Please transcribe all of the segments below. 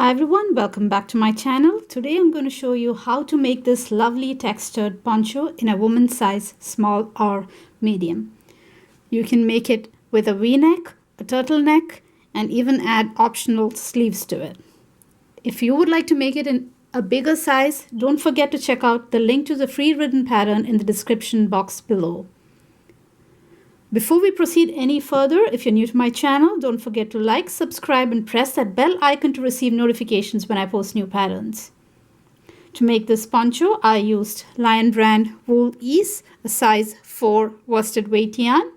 Hi everyone, welcome back to my channel. Today I'm going to show you how to make this lovely textured poncho in a woman's size small or medium. You can make it with a V-neck, a turtleneck, and even add optional sleeves to it. If you would like to make it in a bigger size, don't forget to check out the link to the free written pattern in the description box below. Before we proceed any further, if you're new to my channel, don't forget to like, subscribe, and press that bell icon to receive notifications when I post new patterns. To make this poncho, I used Lion Brand Wool Ease, a size 4 worsted weight yarn,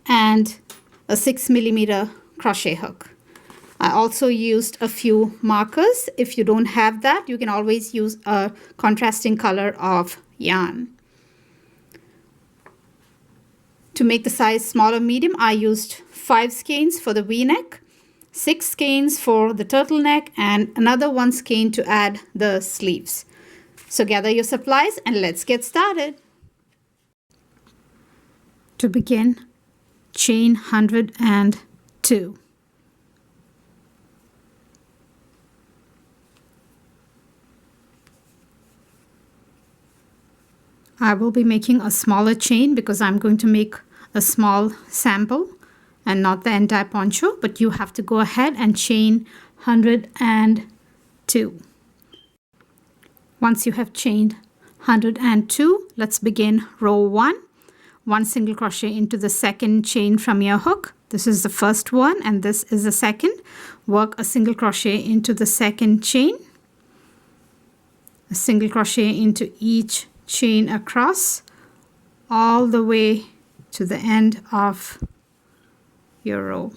and a 6mm crochet hook. I also used a few markers. If you don't have that, you can always use a contrasting color of yarn. To make the size small or medium, I used 5 skeins for the V-neck, 6 skeins for the turtleneck, and another 1 skein to add the sleeves. So gather your supplies and let's get started. To begin, chain 102. I will be making a smaller chain because I'm going to make a small sample and not the entire poncho, but you have to go ahead and chain 102. Once you have chained 102, let's begin row 1. 1 single crochet into the second chain from your hook. This is the first one and this is the second. Work a single crochet into the second chain, a single crochet into each chain across all the way to the end of your row.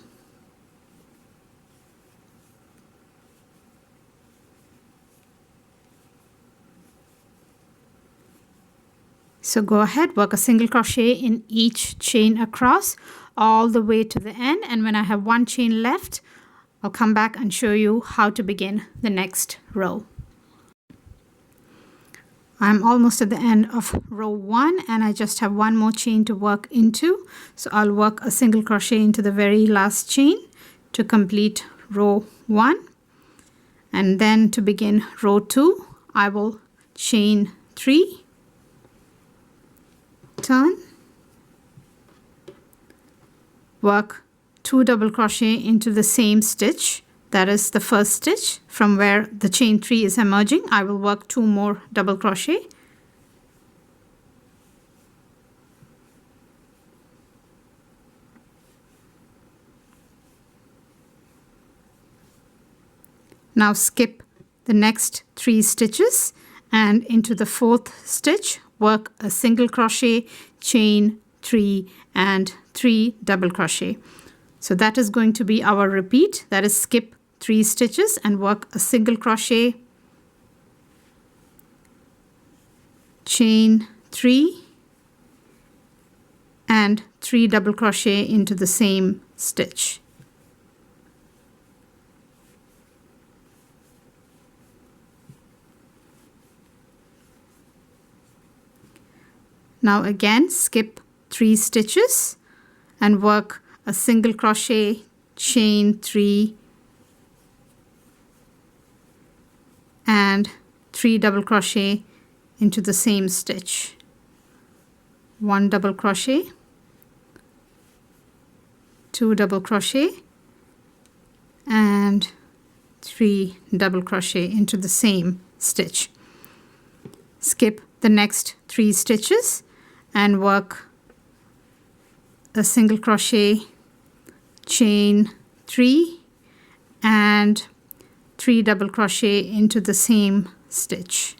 So go ahead, work a single crochet in each chain across all the way to the end, and when I have 1 chain left, I'll come back and show you how to begin the next row. I'm almost at the end of row 1 and I just have 1 more chain to work into. So I'll work a single crochet into the very last chain to complete row 1. And then to begin row 2, I will chain 3, turn, work 2 double crochet into the same stitch. That is the first stitch from where the chain 3 is emerging. I will work 2 more double crochet. Now skip the next 3 stitches and into the 4th stitch, work a single crochet, chain 3 and 3 double crochet. So that is going to be our repeat. That is skip 3 stitches and work a single crochet, chain 3 and 3 double crochet into the same stitch. Now again skip 3 stitches and work a single crochet, chain 3 and 3 double crochet into the same stitch. 1 double crochet, 2 double crochet and 3 double crochet into the same stitch. Skip the next 3 stitches and work a single crochet, chain 3 and 3 double crochet into the same stitch.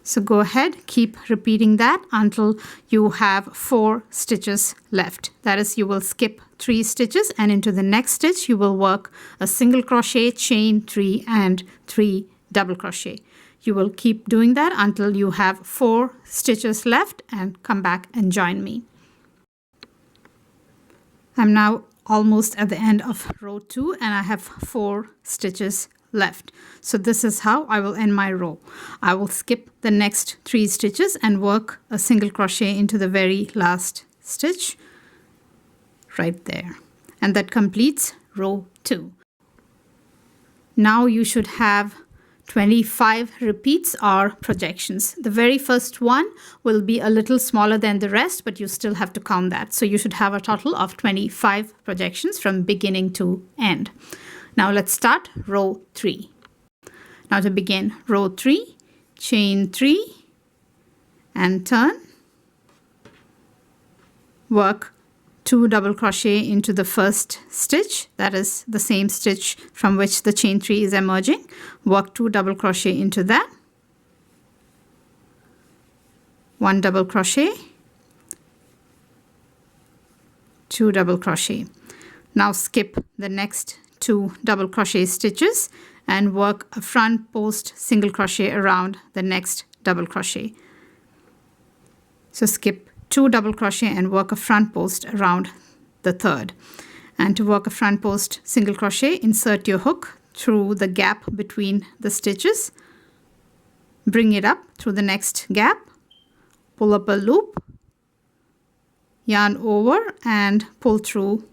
So go ahead, keep repeating that until you have 4 stitches left. That is, you will skip 3 stitches and into the next stitch you will work a single crochet, chain 3 and 3 double crochet. You will keep doing that until you have 4 stitches left and come back and join me. I'm now almost at the end of row 2 and I have 4 stitches left. So this is how I will end my row. I will skip the next 3 stitches and work a single crochet into the very last stitch right there. And that completes row 2. Now you should have 25 repeats or projections. The very first one will be a little smaller than the rest, but you still have to count that. So you should have a total of 25 projections from beginning to end. Now let's start row 3. Now to begin row 3, chain 3 and turn. Work 2 double crochet into the first stitch, that is the same stitch from which the chain 3 is emerging. Work 2 double crochet into that, 1 double crochet, 2 double crochet. Now skip the next 2 double crochet stitches and work a front post single crochet around the next double crochet. So skip 2 double crochet and work a front post around the third. And to work a front post single crochet, insert your hook through the gap between the stitches, bring it up through the next gap, pull up a loop, yarn over and pull through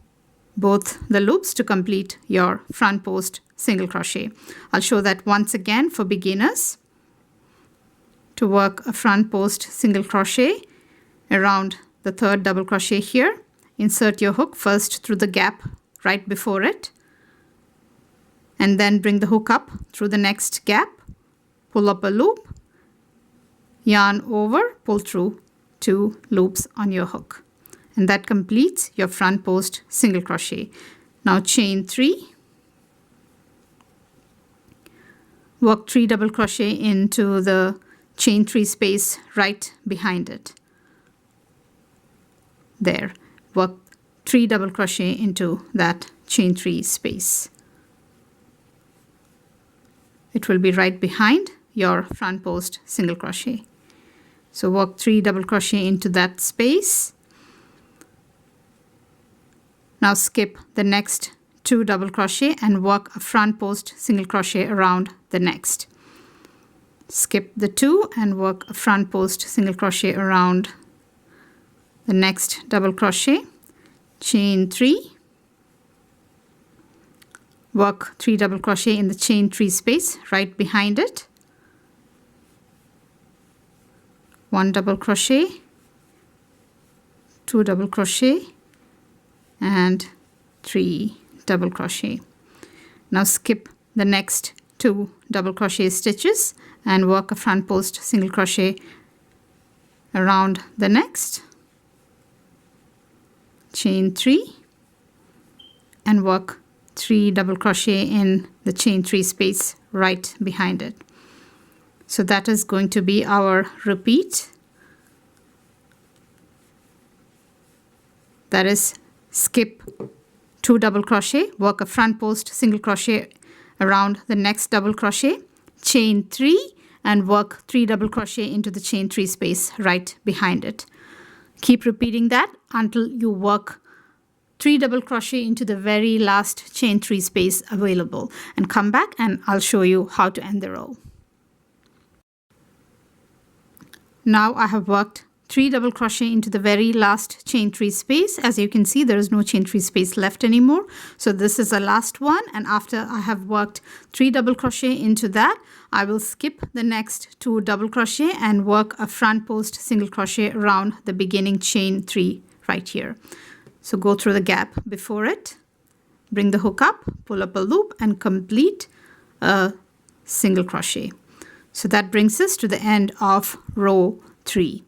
both the loops to complete your front post single crochet. I'll show that once again for beginners. To work a front post single crochet around the third double crochet here, insert your hook first through the gap right before it, and then bring the hook up through the next gap, pull up a loop, yarn over, pull through 2 loops on your hook, and that completes your front post single crochet. Now chain 3, work 3 double crochet into the chain 3 space right behind it. There, work 3 double crochet into that chain 3 space. It will be right behind your front post single crochet. So work 3 double crochet into that space. Now skip the next 2 double crochet and work a front post single crochet around the next. Skip the 2 and work a front post single crochet around the next double crochet, chain 3, work 3 double crochet in the chain 3 space right behind it, 1 double crochet, 2 double crochet and 3 double crochet. Now skip the next 2 double crochet stitches and work a front post single crochet around the next, chain 3 and work 3 double crochet in the chain 3 space right behind it. So that is going to be our repeat. That is, skip 2 double crochet, work a front post single crochet around the next double crochet, chain 3 and work 3 double crochet into the chain 3 space right behind it. Keep repeating that until you work 3 double crochet into the very last chain 3 space available, and come back and I'll show you how to end the row. Now I have worked 3 double crochet into the very last chain 3 space. As you can see, there is no chain 3 space left anymore. So this is the last one, and after I have worked 3 double crochet into that, I will skip the next 2 double crochet and work a front post single crochet around the beginning chain 3 right here. So go through the gap before it, bring the hook up, pull up a loop and complete a single crochet. So that brings us to the end of row 3.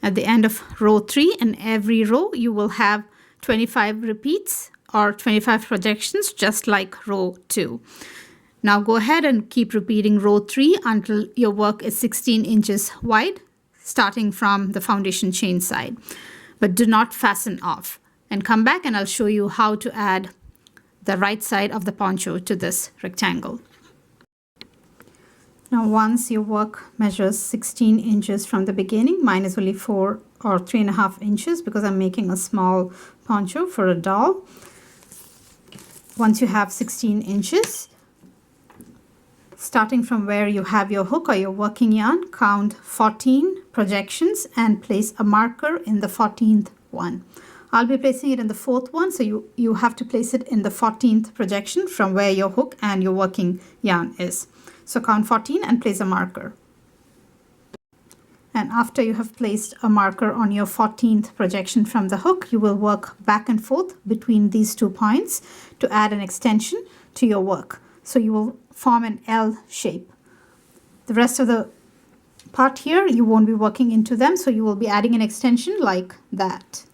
At the end of row 3, in every row you will have 25 repeats or 25 projections, just like row 2. Now go ahead and keep repeating row 3 until your work is 16 inches wide, starting from the foundation chain side. But do not fasten off, and come back and I'll show you how to add the right side of the poncho to this rectangle. Now once your work measures 16 inches from the beginning, mine is only 4 or 3.5 inches because I'm making a small poncho for a doll. Once you have 16 inches, Starting from where you have your hook or your working yarn, count 14 projections and place a marker in the 14th one. I'll be placing it in the 4th one, so you have to place it in the 14th projection from where your hook and your working yarn is. So count 14 and place a marker. And after you have placed a marker on your 14th projection from the hook, you will work back and forth between these 2 points to add an extension to your work. So you will form an L shape. The rest of the part here, you won't be working into them, so you will be adding an extension like that.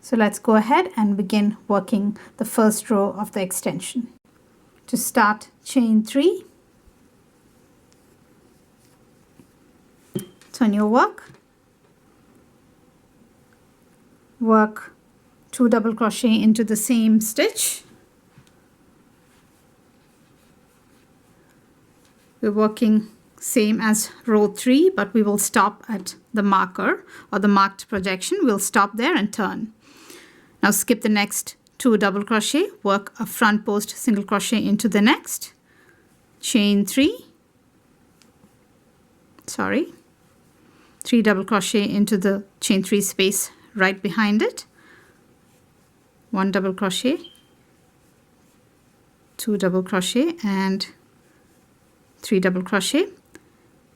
So let's go ahead and begin working the first row of the extension. To start, chain 3. Turn your work. Work 2 double crochet into the same stitch. We're working same as row 3, but we will stop at the marker or the marked projection. We'll stop there and turn. Now skip the next 2 double crochet, work a front post single crochet into the next, chain 3, 3 double crochet into the chain 3 space right behind it, 1 double crochet, 2 double crochet and 3 double crochet.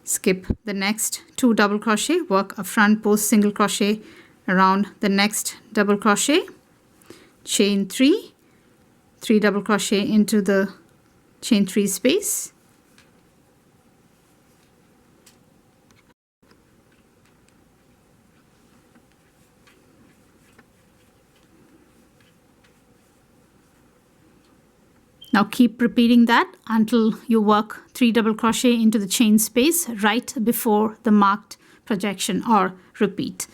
Skip the next 2 double crochet, work a front post single crochet around the next double crochet, chain 3, 3 double crochet into the chain 3 space, now keep repeating that until you work 3 double crochet into the chain space right before the marked projection, or repeat.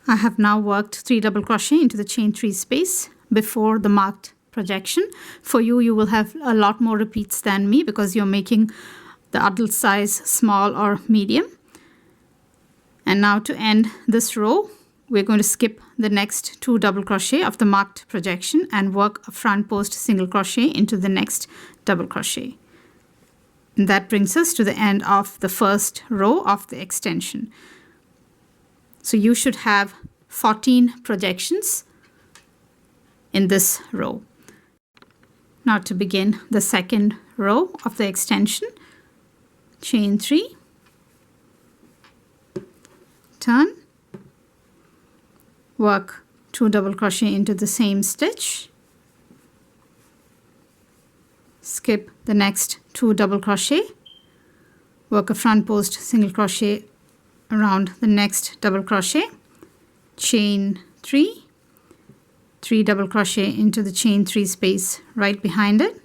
I have now worked 3 double crochet into the chain 3 space before the marked projection. For you, you will have a lot more repeats than me because you're making the adult size small or medium. And now to end this row, we're going to skip the next 2 double crochet of the marked projection and work a front post single crochet into the next double crochet. And that brings us to the end of the first row of the extension. So you should have 14 projections in this row. Now to begin the second row of the extension, chain 3, turn, work 2 double crochet into the same stitch, skip the next 2 double crochet, work a front post single crochet around the next double crochet, chain 3, 3 double crochet into the chain 3 space right behind it,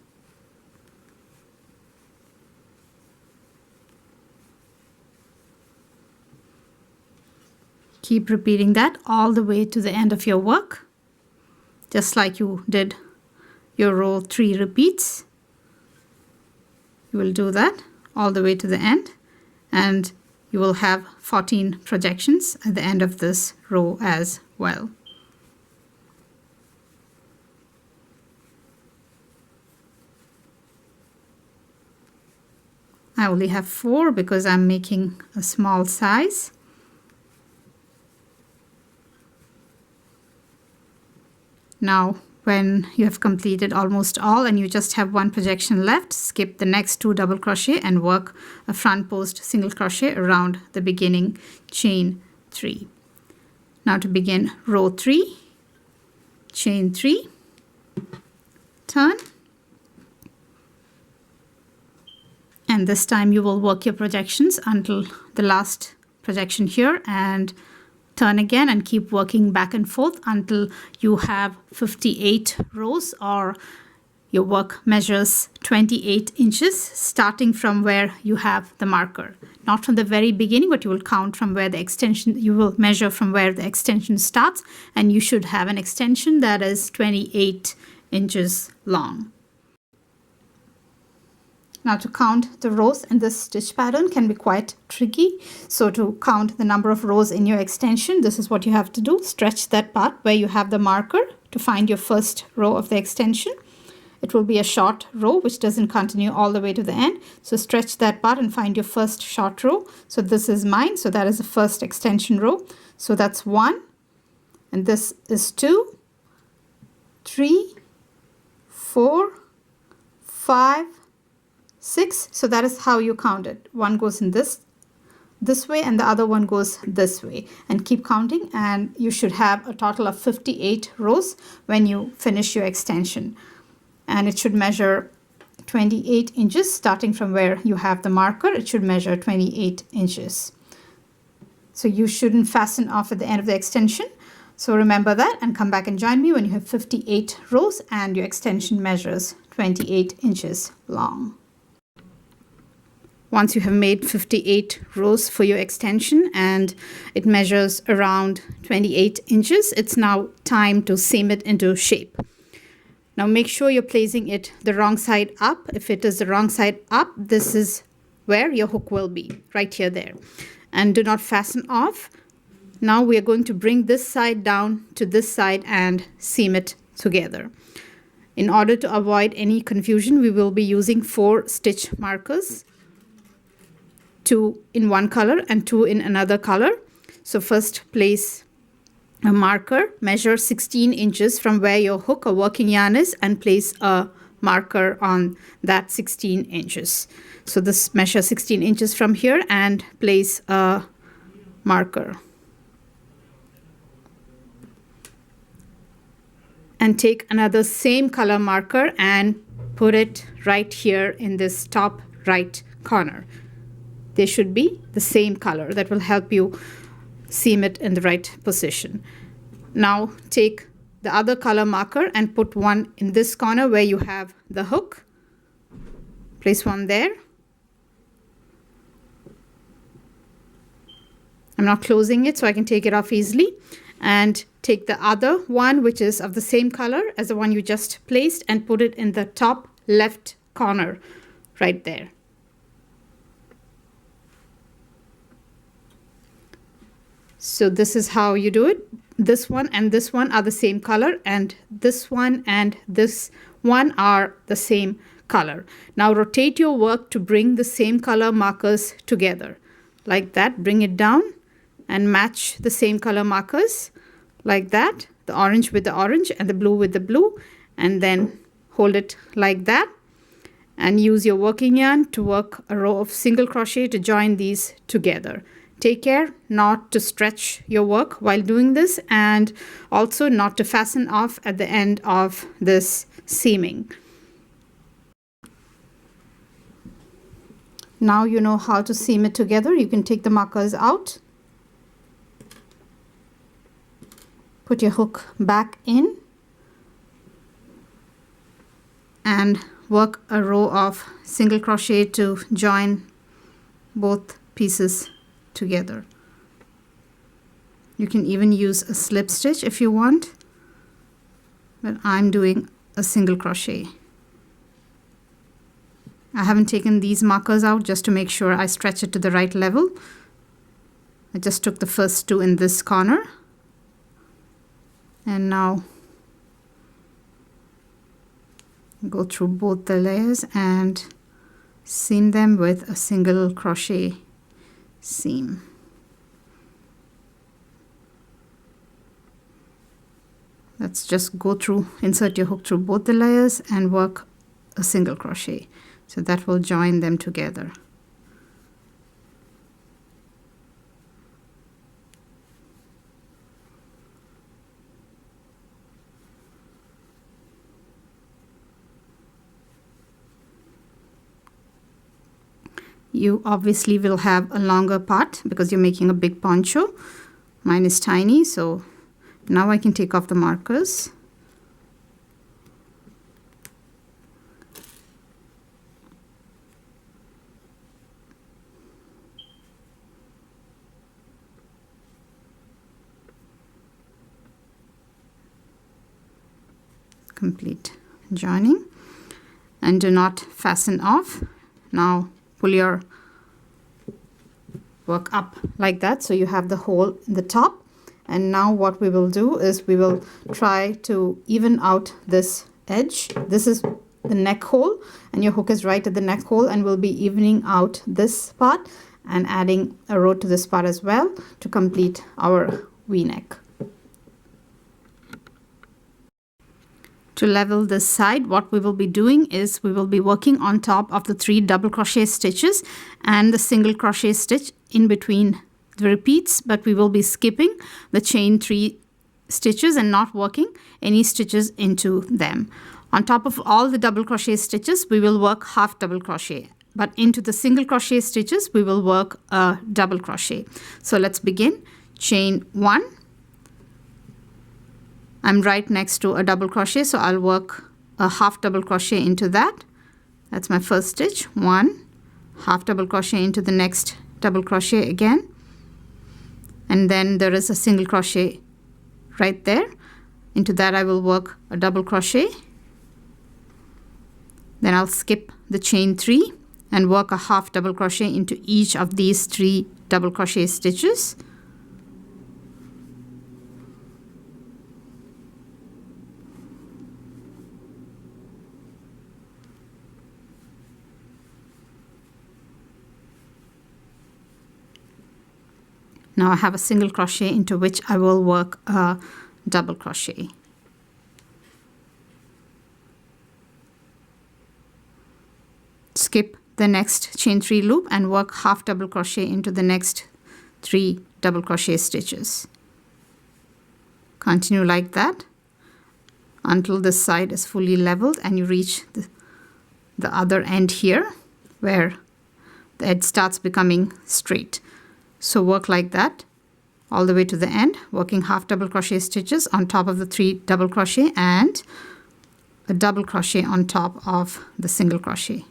keep repeating that all the way to the end of your work, just like you did your row 3 repeats. You will do that all the way to the end, and you will have 14 projections at the end of this row as well. I only have 4 because I'm making a small size. Now, when you have completed almost all and you just have 1 projection left, skip the next 2 double crochet and work a front post single crochet around the beginning chain 3. Now to begin row 3, chain 3, turn, and this time you will work your projections until the last projection here and turn again and keep working back and forth until you have 58 rows, or your work measures 28 inches starting from where you have the marker. Not from the very beginning, but you will count from where the extension, you will measure from where the extension starts, and you should have an extension that is 28 inches long. Now to count the rows in this stitch pattern can be quite tricky. So to count the number of rows in your extension, this is what you have to do. Stretch that part where you have the marker to find your first row of the extension. It will be a short row which doesn't continue all the way to the end. So stretch that part and find your first short row. So this is mine. So that is the first extension row. So that's 1. And this is 2, 3, 4, 5, 6. So that is how you count it. One goes in this way and the other one goes this way, and keep counting, and you should have a total of 58 rows when you finish your extension. And it should measure 28 inches starting from where you have the marker. It should measure 28 inches. So you shouldn't fasten off at the end of the extension. So remember that and come back and join me when you have 58 rows and your extension measures 28 inches long. Once you have made 58 rows for your extension and it measures around 28 inches, it's now time to seam it into shape. Now make sure you're placing it the wrong side up. If it is the wrong side up, this is where your hook will be, right here, there. And do not fasten off. Now we are going to bring this side down to this side and seam it together. In order to avoid any confusion, we will be using 4 stitch markers. 2 in one color and 2 in another color. So first place a marker, measure 16 inches from where your hook or working yarn is, and place a marker on that 16 inches. So this measure 16 inches from here and place a marker. And take another same color marker and put it right here in this top right corner. They should be the same color. That will help you seam it in the right position. Now take the other color marker and put one in this corner where you have the hook. Place one there. I'm not closing it so I can take it off easily. And take the other one which is of the same color as the one you just placed and put it in the top left corner right there. So this is how you do it. This one and this one are the same color, and this one and this one are the same color. Now rotate your work to bring the same color markers together. Like that, bring it down and match the same color markers. Like that, the orange with the orange and the blue with the blue, and then hold it like that. And use your working yarn to work a row of single crochet to join these together. Take care not to stretch your work while doing this, and also not to fasten off at the end of this seaming. Now you know how to seam it together. You can take the markers out. Put your hook back in and work a row of single crochet to join both pieces together. You can even use a slip stitch if you want, but I'm doing a single crochet. I haven't taken these markers out just to make sure I stretch it to the right level. I just took the first 2 in this corner, and now go through both the layers and seam them with a single crochet seam. Let's just go through, insert your hook through both the layers and work a single crochet. So that will join them together. You obviously will have a longer part because you're making a big poncho. Mine is tiny, so now I can take off the markers. Complete joining, and do not fasten off. Now pull your work up like that so you have the hole in the top, And now what we will do is we will try to even out this edge. This is the neck hole, and your hook is right at the neck hole, and we'll be evening out this part and adding a row to this part as well to complete our V-neck. To level this side, what we will be doing is we will be working on top of the 3 double crochet stitches and the single crochet stitch in between the repeats, but we will be skipping the chain 3 stitches and not working any stitches into them. On top of all the double crochet stitches, we will work half double crochet, but into the single crochet stitches, we will work a double crochet. So let's begin. Chain 1. I'm right next to a double crochet, so I'll work a half double crochet into that. That's my first stitch. 1 half double crochet into the next double crochet again, and then there is a single crochet right there. Into that I will work a double crochet. Then I'll skip the chain 3 and work a half double crochet into each of these 3 double crochet stitches. Now I have a single crochet into which I will work a double crochet. Skip the next chain 3 loop and work half double crochet into the next 3 double crochet stitches. Continue like that until this side is fully leveled and you reach the other end here where the edge starts becoming straight. So work like that all the way to the end, working half double crochet stitches on top of the 3 double crochet and a double crochet on top of the single crochet.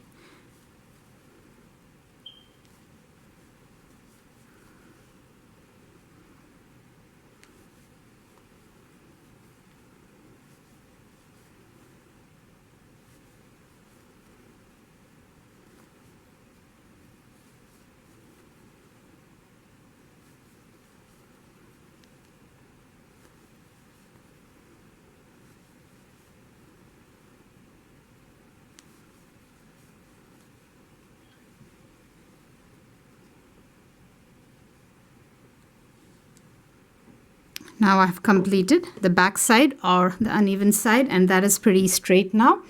Now I've completed the back side or the uneven side, and that is pretty straight now.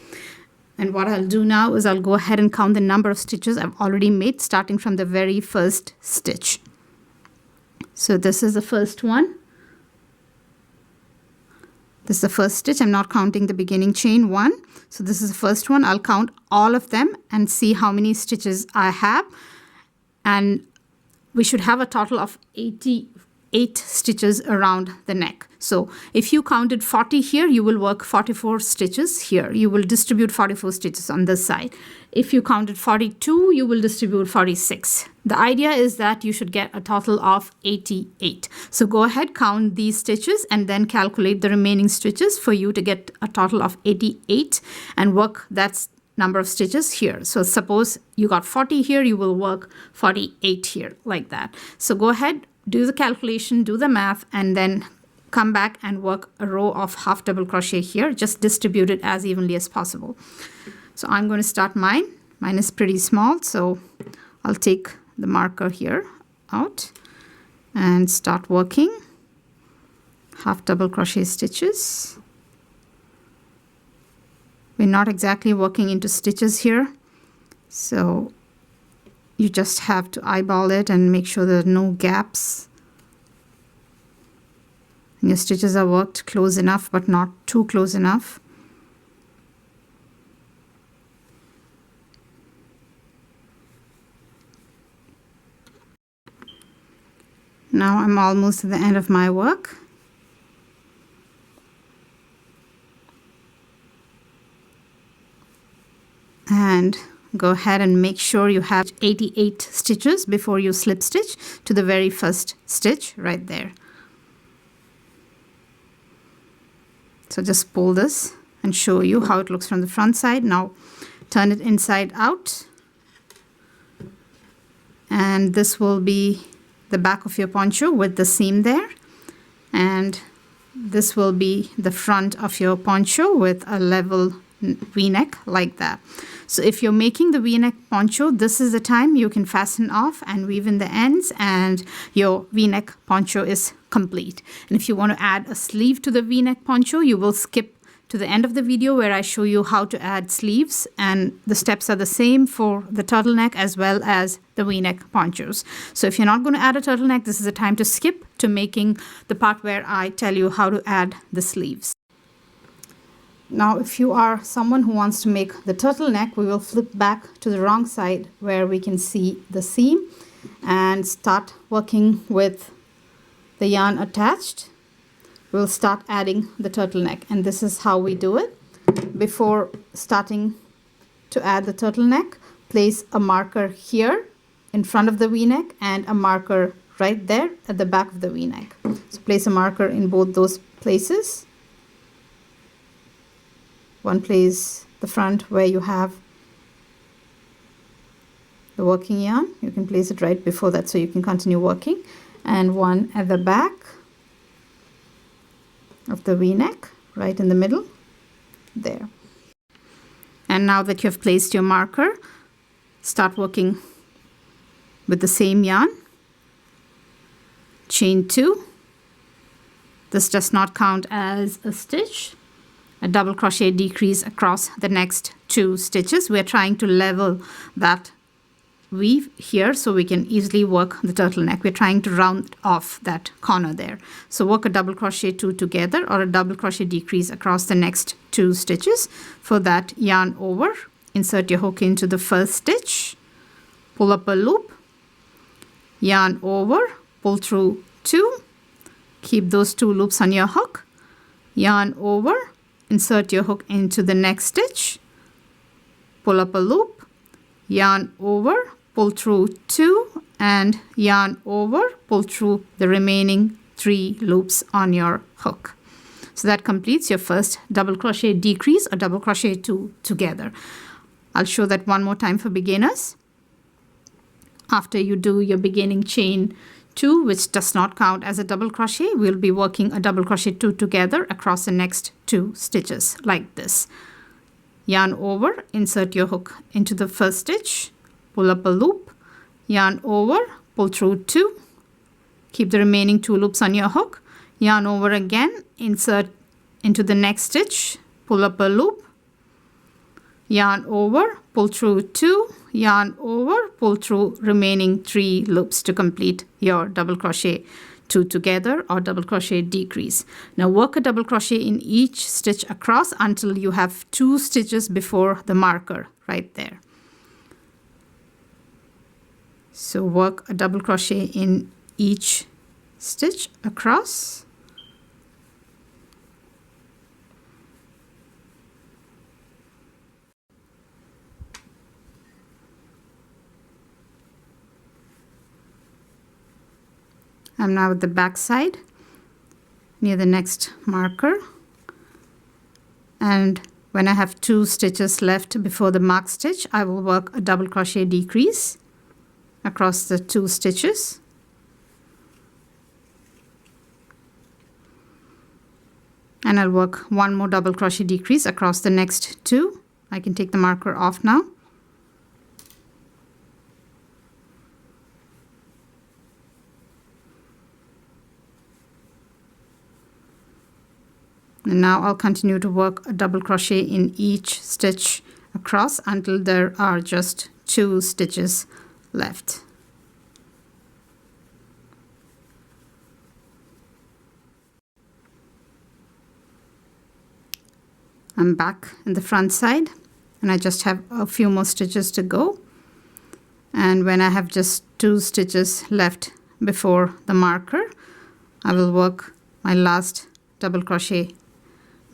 And what I'll do now is I'll go ahead and count the number of stitches I've already made starting from the very first stitch. So this is the first one. This is the first stitch. I'm not counting the beginning chain 1. So this is the first one. I'll count all of them and see how many stitches I have. And we should have a total of 88 stitches around the neck. So if you counted 40 here, you will work 44 stitches here. You will distribute 44 stitches on this side. If you counted 42, you will distribute 46. The idea is that you should get a total of 88. So go ahead, count these stitches and then calculate the remaining stitches for you to get a total of 88 and work that number of stitches here. So suppose you got 40 here, you will work 48 here, like that. So go ahead, do the calculation, do the math, and then come back and work a row of half double crochet here. Just distribute it as evenly as possible. So I'm going to start mine. Mine is pretty small, so I'll take the marker here out and start working half double crochet stitches. We're not exactly working into stitches here, so you just have to eyeball it and make sure there are no gaps. And your stitches are worked close enough, but not too close enough. Now I'm almost at the end of my work. And go ahead and make sure you have 88 stitches before you slip stitch to the very first stitch right there. So just pull this and show you how it looks from the front side. Now turn it inside out. And this will be the back of your poncho with the seam there. and this will be the front of your poncho with a level v-neck like that. So if you're making the v-neck poncho, this is the time you can fasten off and weave in the ends, and your v-neck poncho is complete. And if you want to add a sleeve to the v-neck poncho, you will skip to the end of the video where I show you how to add sleeves, and the steps are the same for the turtleneck as well as the v-neck ponchos. So if you're not going to add a turtleneck, this is the time to skip to making the part where I tell you how to add the sleeves. Now if you are someone who wants to make the turtleneck, we will flip back to the wrong side where we can see the seam and start working with the yarn attached. We'll start adding the turtleneck, and this is how we do it. Before starting to add the turtleneck, place a marker here in front of the v-neck and a marker right there at the back of the v-neck. So place a marker in both those places. One place the front where you have the working yarn. You can place it right before that so you can continue working. And one at the back of the v-neck, right in the middle there. And now that you have placed your marker, start working with the same yarn. Chain 2. This does not count as a stitch. A double crochet decrease across the next 2 stitches. We are trying to level that weave here so we can easily work the turtleneck. We're trying to round off that corner there. So work a double crochet 2 together or a double crochet decrease across the next 2 stitches. For that, yarn over, insert your hook into the first stitch, pull up a loop, yarn over, pull through 2, keep those 2 loops on your hook, yarn over, insert your hook into the next stitch, pull up a loop, yarn over, pull through 2, and yarn over, pull through the remaining 3 loops on your hook. So that completes your first double crochet decrease or double crochet 2 together. I'll show that one more time for beginners. After you do your beginning chain 2, which does not count as a double crochet, we'll be working a double crochet 2 together across the next 2 stitches like this. Yarn over, insert your hook into the first stitch, pull up a loop, yarn over, pull through 2, keep the remaining 2 loops on your hook, yarn over again, insert into the next stitch, pull up a loop, yarn over, pull through 2, yarn over, pull through remaining 3 loops to complete your double crochet 2 together or double crochet decrease. Now work a double crochet in each stitch across until you have 2 stitches before the marker right there. So work a double crochet in each stitch across. I'm now at the back side near the next marker, and when I have 2 stitches left before the mark stitch, I will work a double crochet decrease across the 2 stitches. And I'll work one more double crochet decrease across the next 2. I can take the marker off now. And now I'll continue to work a double crochet in each stitch across until there are just 2 stitches left. I'm back in the front side and I just have a few more stitches to go. And when I have just 2 stitches left before the marker, I will work my last double crochet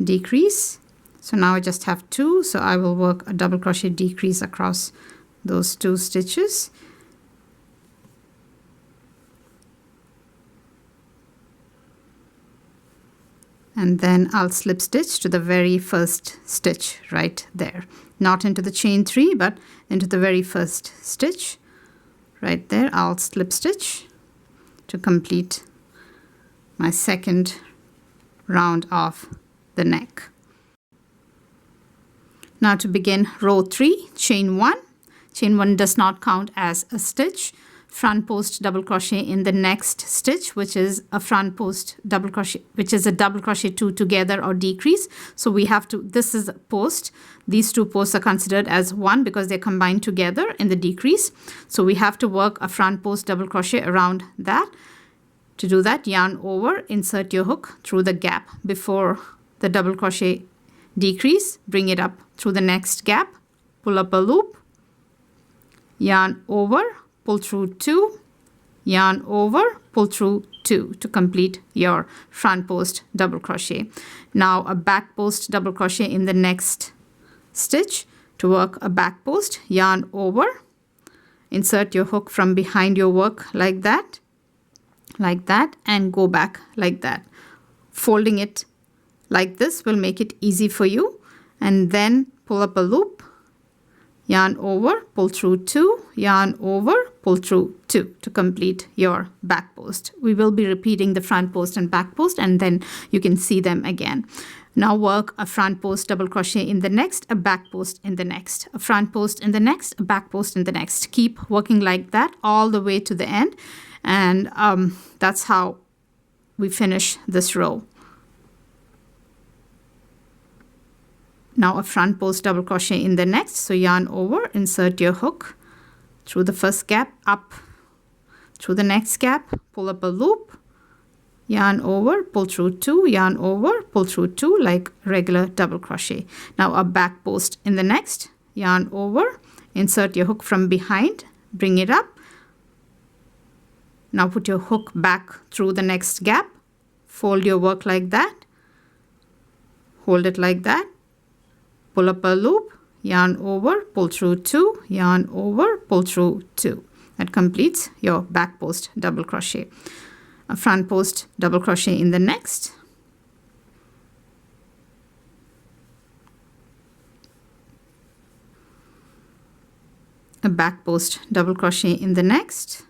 decrease. So now I just have 2, so I will work a double crochet decrease across those 2 stitches. And then I'll slip stitch to the very first stitch right there. Not into the chain 3, but into the very first stitch. Right there, I'll slip stitch to complete my second round of the neck. Now to begin row 3, chain 1. Chain 1 does not count as a stitch. Front post double crochet in the next stitch, which is a front post double crochet, which is a double crochet 2 together or decrease. So we have to, this is a post. These two posts are considered as one because they're combined together in the decrease. So we have to work a front post double crochet around that. To do that, yarn over, insert your hook through the gap before the double crochet decrease, bring it up through the next gap, pull up a loop, yarn over, pull through 2, yarn over, pull through 2 to complete your front post double crochet. Now a back post double crochet in the next stitch. To work a back post, yarn over, insert your hook from behind your work like that, and go back like that. Folding it like this will make it easy for you, and then pull up a loop, yarn over, pull through 2, yarn over, pull through 2 to complete your back post. We will be repeating the front post and back post, and then you can see them again. Now work a front post double crochet in the next, a back post in the next, a front post in the next, a back post in the next. Keep working like that all the way to the end, and that's how we finish this row. Now a front post double crochet in the next, so yarn over, insert your hook through the first gap, up through the next gap, pull up a loop, yarn over, pull through 2, yarn over, pull through 2 like regular double crochet. Now a back post in the next, yarn over, insert your hook from behind, bring it up. Now put your hook back through the next gap, fold your work like that, hold it like that, pull up a loop, yarn over, pull through 2, yarn over, pull through 2. That completes your back post double crochet. A front post double crochet in the next, a back post double crochet in the next,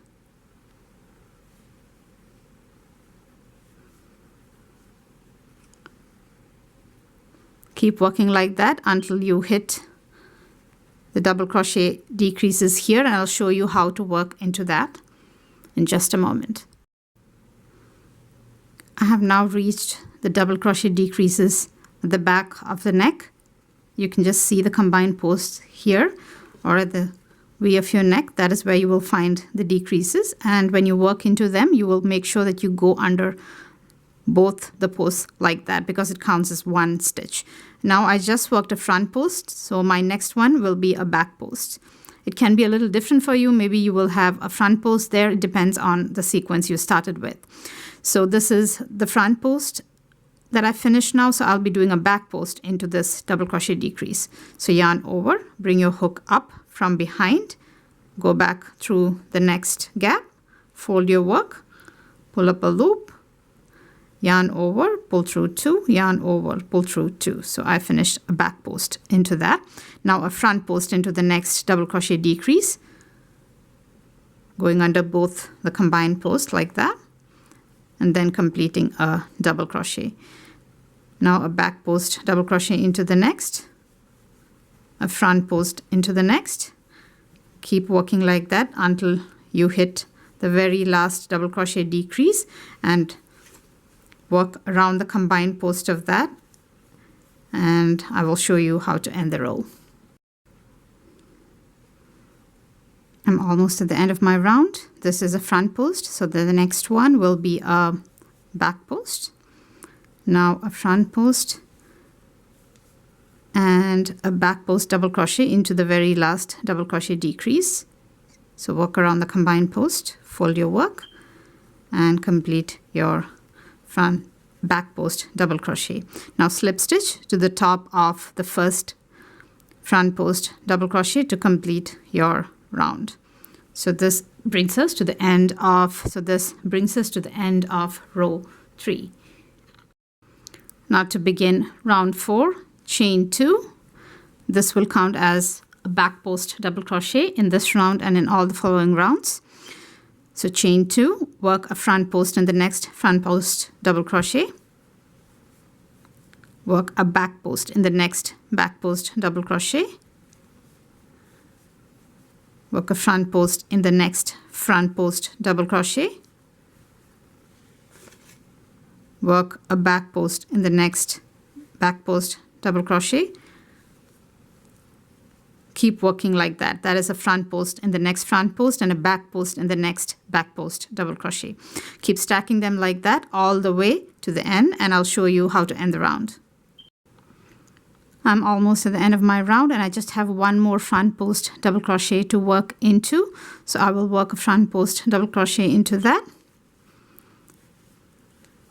keep working like that until you hit the double crochet decreases here, and I'll show you how to work into that in just a moment. I have now reached the double crochet decreases at the back of the neck. You can just see the combined posts here or at the V of your neck. That is where you will find the decreases, and when you work into them, you will make sure that you go under both the posts like that because it counts as one stitch. Now I just worked a front post, so my next one will be a back post. It can be a little different for you. Maybe you will have a front post there. It depends on the sequence you started with. So this is the front post that I finished now, so I'll be doing a back post into this double crochet decrease. So yarn over, bring your hook up from behind, go back through the next gap, fold your work, pull up a loop, yarn over, pull through 2, yarn over, pull through 2. So I finished a back post into that. Now a front post into the next double crochet decrease, going under both the combined post like that, and then completing a double crochet. Now a back post double crochet into the next, a front post into the next. Keep working like that until you hit the very last double crochet decrease, and work around the combined post of that, and I will show you how to end the row. I'm almost at the end of my round. This is a front post, so the next one will be a back post. Now a front post and a back post double crochet into the very last double crochet decrease. So work around the combined post, fold your work, and complete your front back post double crochet. Now slip stitch to the top of the first front post double crochet to complete your round. So this brings us to the end of row 3. Now to begin round 4, chain 2. This will count as a back post double crochet in this round and in all the following rounds. So chain 2, work a front post in the next front post double crochet, work a back post in the next back post double crochet, work a front post in the next front post double crochet, work a back post in the next back post double crochet. Keep working like that. That is a front post in the next front post and a back post in the next back post double crochet. Keep stacking them like that all the way to the end, and I'll show you how to end the round. I'm almost at the end of my round, and I just have one more front post double crochet to work into. So I will work a front post double crochet into that.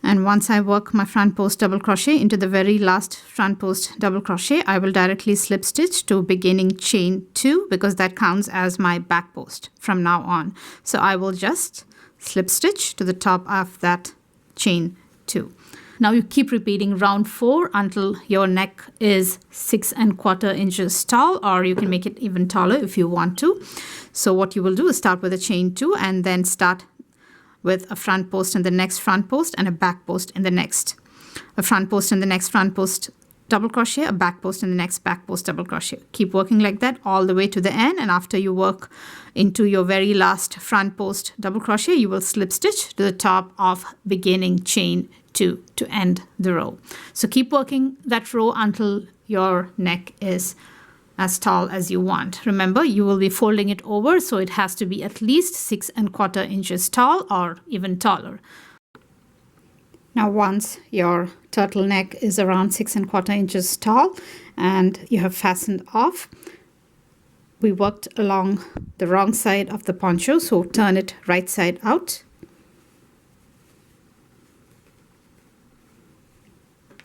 And once I work my front post double crochet into the very last front post double crochet, I will directly slip stitch to beginning chain 2 because that counts as my back post from now on. So I will just slip stitch to the top of that chain 2. Now you keep repeating round 4 until your neck is 6 1/4 inches tall, or you can make it even taller if you want to. So what you will do is start with a chain 2 and then start with a front post in the next front post and a back post in the next. A front post in the next front post double crochet, a back post in the next back post double crochet. Keep working like that all the way to the end, and after you work into your very last front post double crochet, you will slip stitch to the top of beginning chain 2 to end the row. So keep working that row until your neck is as tall as you want. Remember, you will be folding it over, so it has to be at least 6 1/4 inches tall or even taller. Now once your turtleneck is around 6 1/4 inches tall and you have fastened off, we worked along the wrong side of the poncho, so turn it right side out.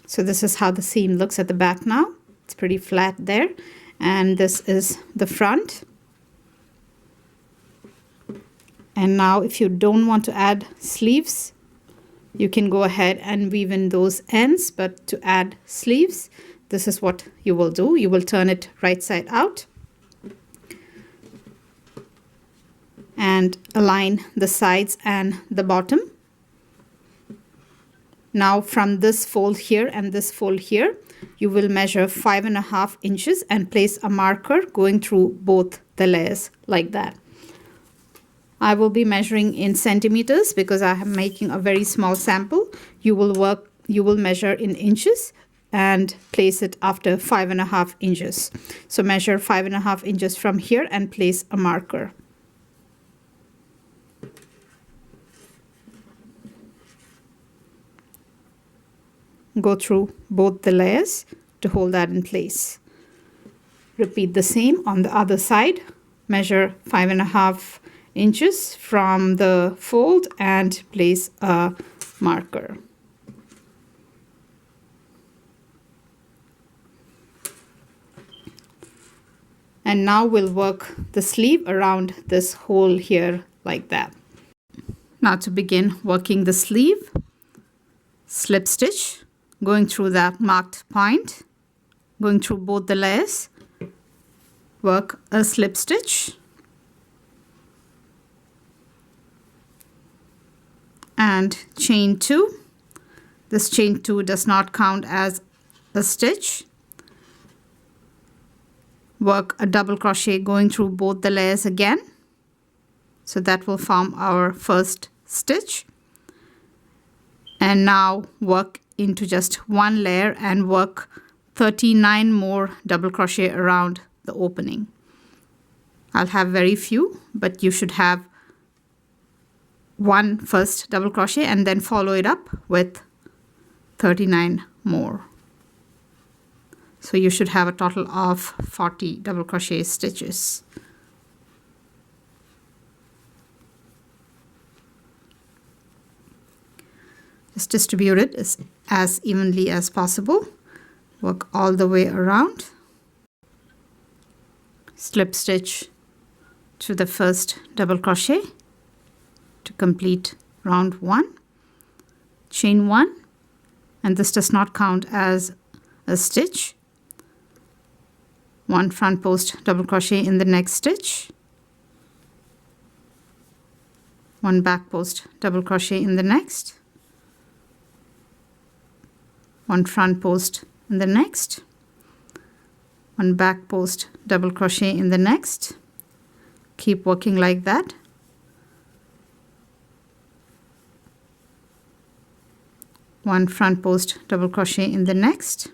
So this is how the seam looks at the back now. It's pretty flat there. And this is the front. And now if you don't want to add sleeves, you can go ahead and weave in those ends, but to add sleeves, this is what you will do. You will turn it right side out and align the sides and the bottom. Now from this fold here and this fold here, you will measure 5 1/2 inches and place a marker going through both the layers like that. I will be measuring in centimeters because I am making a very small sample. You will measure in inches and place it after 5 1/2 inches. So measure 5 1/2 inches from here and place a marker. Go through both the layers to hold that in place. Repeat the same on the other side. Measure 5 1/2 inches from the fold and place a marker. And now we'll work the sleeve around this hole here like that. Now to begin working the sleeve, slip stitch, going through that marked point, going through both the layers, work a slip stitch, and chain 2. This chain 2 does not count as a stitch. Work a double crochet going through both the layers again. So that will form our first stitch. And now work into just one layer and work 39 more double crochet around the opening. I'll have very few, but you should have one first double crochet and then follow it up with 39 more. So you should have a total of 40 double crochet stitches. Just distribute it as evenly as possible. Work all the way around. Slip stitch to the first double crochet to complete round 1. Chain 1, and this does not count as a stitch. 1 front post double crochet in the next stitch. 1 back post double crochet in the next, 1 front post in the next, 1 back post double crochet in the next. Keep working like that. 1 front post double crochet in the next,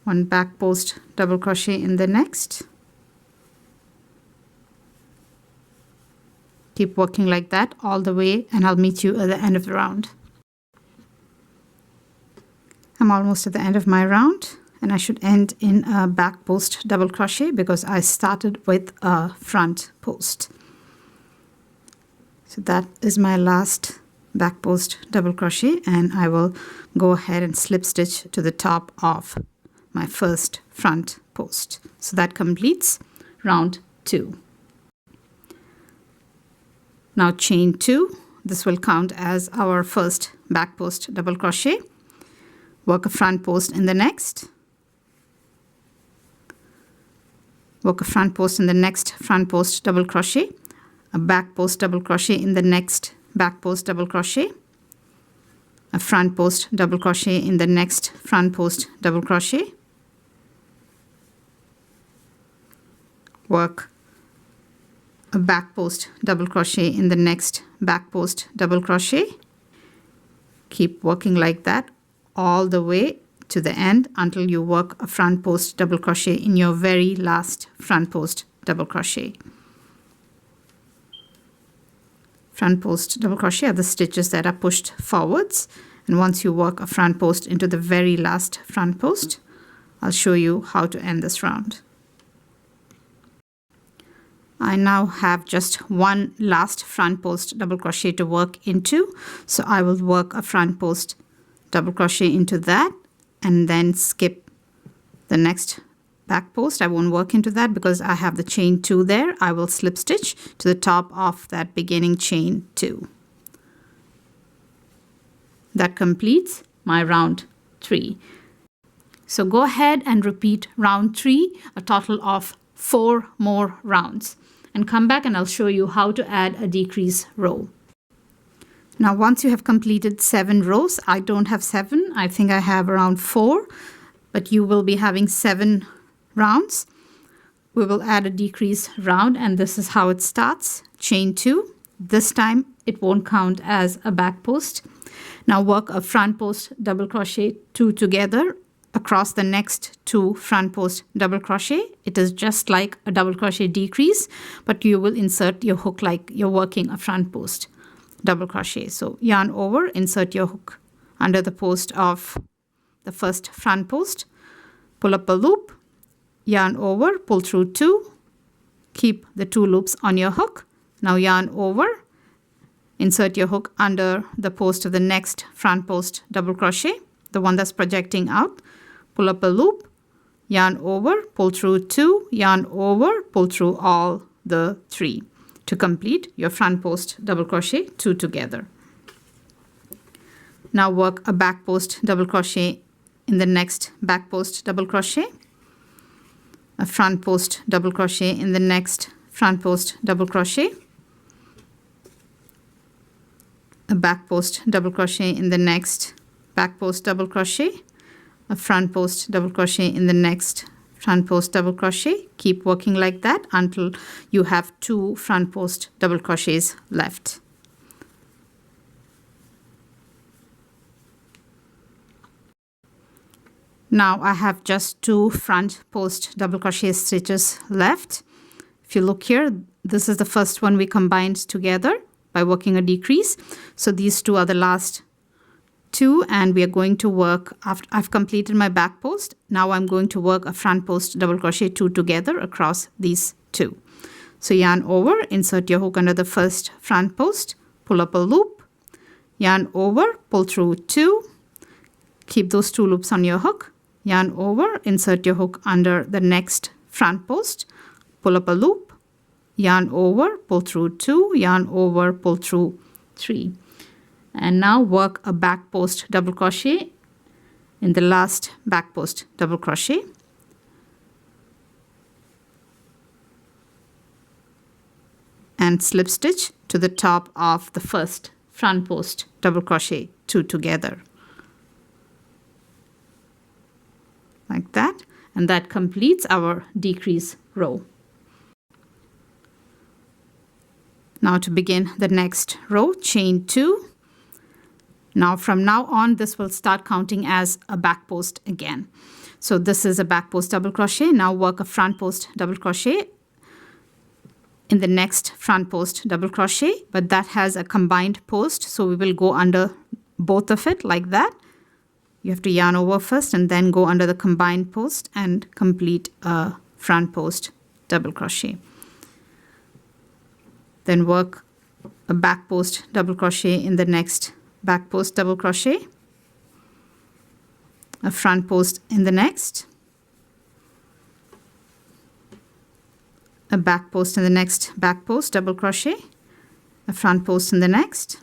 1 back post double crochet in the next. Keep working like that all the way, and I'll meet you at the end of the round. I'm almost at the end of my round, and I should end in a back post double crochet because I started with a front post. So that is my last back post double crochet, and I will go ahead and slip stitch to the top of my first front post. So that completes round 2. Now chain 2. This will count as our first back post double crochet. Work a front post in the next. Work a front post in the next front post double crochet. A back post double crochet in the next back post double crochet. A front post double crochet in the next front post double crochet. Work a back post double crochet in the next back post double crochet. Keep working like that all the way to the end until you work a front post double crochet in your very last front post double crochet. Front post double crochet are the stitches that are pushed forwards, and once you work a front post into the very last front post, I'll show you how to end this round. I now have just one last front post double crochet to work into, so I will work a front post double crochet into that and then skip the next back post. I won't work into that because I have the chain 2 there. I will slip stitch to the top of that beginning chain 2. That completes my round 3. So go ahead and repeat round 3 a total of 4 more rounds, and come back and I'll show you how to add a decrease row. Now once you have completed 7 rows, I don't have 7, I think I have around 4, but you will be having 7 rounds. We will add a decrease round, and this is how it starts. Chain 2. This time it won't count as a back post. Now work a front post double crochet 2 together across the next 2 front post double crochet. It is just like a double crochet decrease, but you will insert your hook like you're working a front post double crochet. So yarn over, insert your hook under the post of the first front post, pull up a loop, yarn over, pull through 2, keep the 2 loops on your hook. Now yarn over, insert your hook under the post of the next front post double crochet, the one that's projecting out, pull up a loop, yarn over, pull through 2, yarn over, pull through all the 3 to complete your front post double crochet 2 together. Now work a back post double crochet in the next back post double crochet, a front post double crochet in the next front post double crochet, a back post double crochet in the next back post double crochet, a front post double crochet in the next front post double crochet. Keep working like that until you have 2 front post double crochets left. Now I have just 2 front post double crochet stitches left. If you look here, this is the first one we combined together by working a decrease. So these 2 are the last 2, and we are going to work after I've completed my back post. Now I'm going to work a front post double crochet 2 together across these 2. So yarn over, insert your hook under the first front post, pull up a loop, yarn over, pull through 2, keep those 2 loops on your hook, yarn over, insert your hook under the next front post, pull up a loop, yarn over, pull through 2, yarn over, pull through 3. And now work a back post double crochet in the last back post double crochet. and slip stitch to the top of the first front post double crochet 2 together, like that, and that completes our decrease row. Now to begin the next row, chain 2. Now from now on, this will start counting as a back post again. So this is a back post double crochet. Now work a front post double crochet in the next front post double crochet, but that has a combined post, so we will go under both of it like that. You have to yarn over first and then go under the combined post and complete a front post double crochet. Then work a back post double crochet in the next back post double crochet, a front post in the next, a back post in the next back post double crochet, a front post in the next,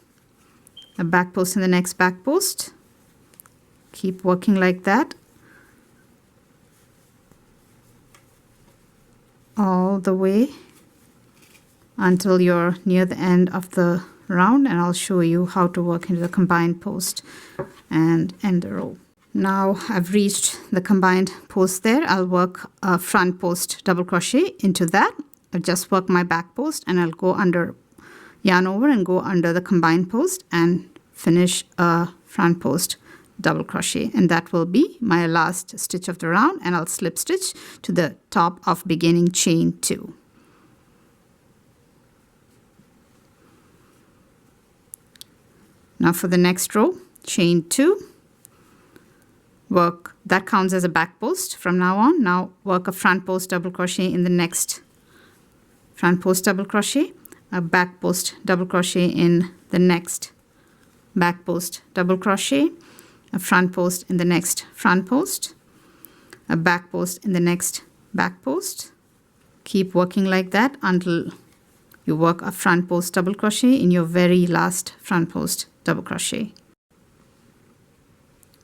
a back post in the next back post. Keep working like that all the way until you're near the end of the round, and I'll show you how to work into the combined post and end the row. Now I've reached the combined post there. I'll work a front post double crochet into that. I'll just work my back post and I'll go under, yarn over and go under the combined post and finish a front post double crochet, and that will be my last stitch of the round, and I'll slip stitch to the top of beginning chain 2. Now for the next row, chain 2, work, that counts as a back post from now on. Now work a front post double crochet in the next front post double crochet, a back post double crochet in the next back post double crochet, a front post in the next front post, a back post in the next back post. Keep working like that until you work a front post double crochet in your very last front post double crochet.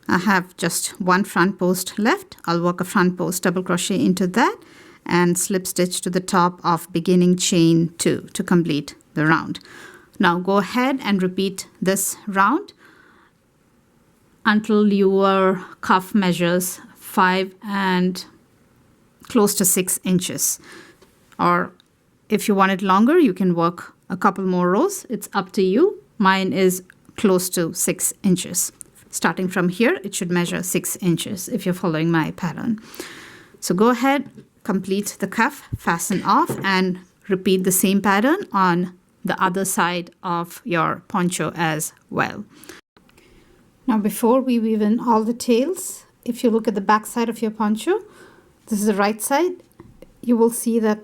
I have just one front post left. I'll work a front post double crochet into that and slip stitch to the top of beginning chain 2 to complete the round. Now go ahead and repeat this round until your cuff measures 5 and close to 6 inches. Or if you want it longer, you can work a couple more rows. It's up to you. Mine is close to 6 inches. Starting from here, it should measure 6 inches if you're following my pattern. So go ahead, complete the cuff, fasten off, and repeat the same pattern on the other side of your poncho as well. Now before we weave in all the tails, if you look at the back side of your poncho, this is the right side, you will see that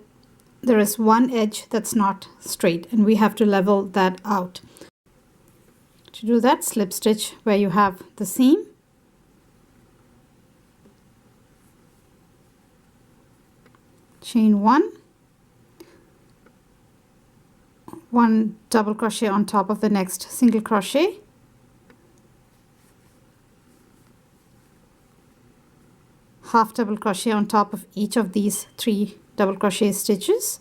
there is one edge that's not straight, and we have to level that out. To do that, slip stitch where you have the seam, chain 1, 1 double crochet on top of the next single crochet, half double crochet on top of each of these 3 double crochet stitches.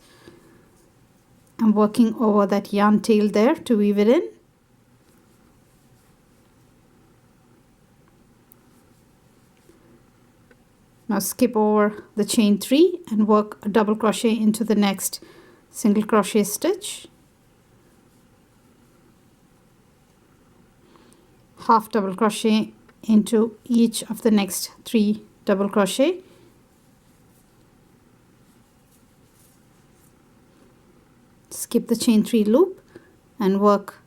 I'm working over that yarn tail there to weave it in. Now skip over the chain 3 and work a double crochet into the next single crochet stitch, half double crochet into each of the next 3 double crochet, skip the chain 3 loop and work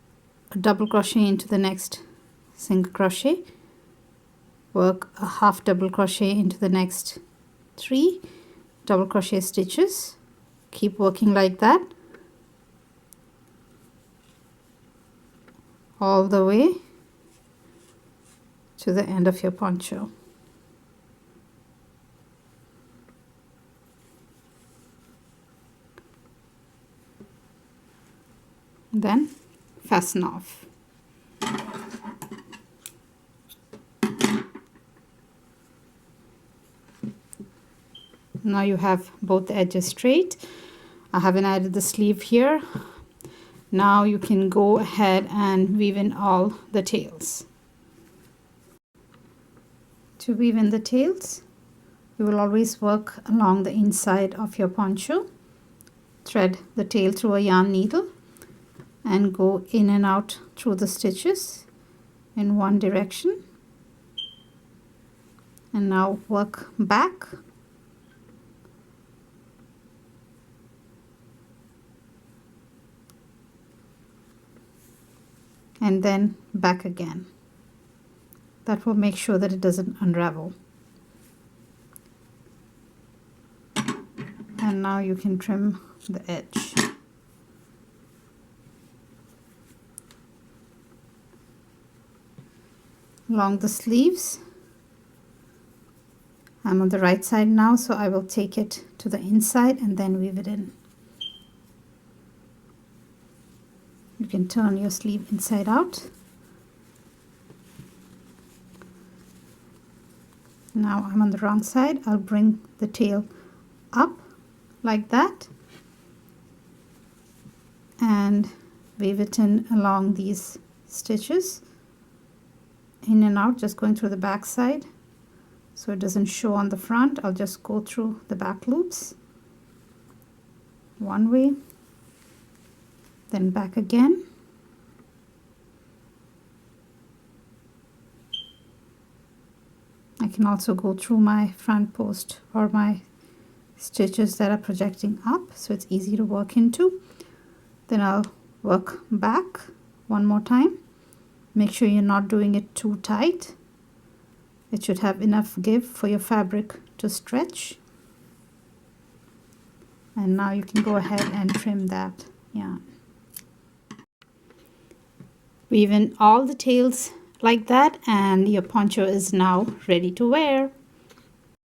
a double crochet into the next single crochet, work a half double crochet into the next 3 double crochet stitches. Keep working like that all the way to the end of your poncho. Then fasten off. Now you have both the edges straight. I haven't added the sleeve here Now you can go ahead and weave in all the tails. To weave in the tails, you will always work along the inside of your poncho. Thread the tail through a yarn needle and go in and out through the stitches in one direction. And now work back. And then back again. That will make sure that it doesn't unravel. And now you can trim the edge. Along the sleeves, I'm on the right side now, so I will take it to the inside and then weave it in. You can turn your sleeve inside out. Now I'm on the wrong side. I'll bring the tail up like that and weave it in along these stitches, in and out, just going through the back side so it doesn't show on the front. I'll just go through the back loops one way, then back again. I can also go through my front post or my stitches that are projecting up, so it's easy to work into. Then I'll work back one more time. Make sure you're not doing it too tight. It should have enough give for your fabric to stretch. And now you can go ahead and trim that yarn. Weave in all the tails like that, and your poncho is now ready to wear.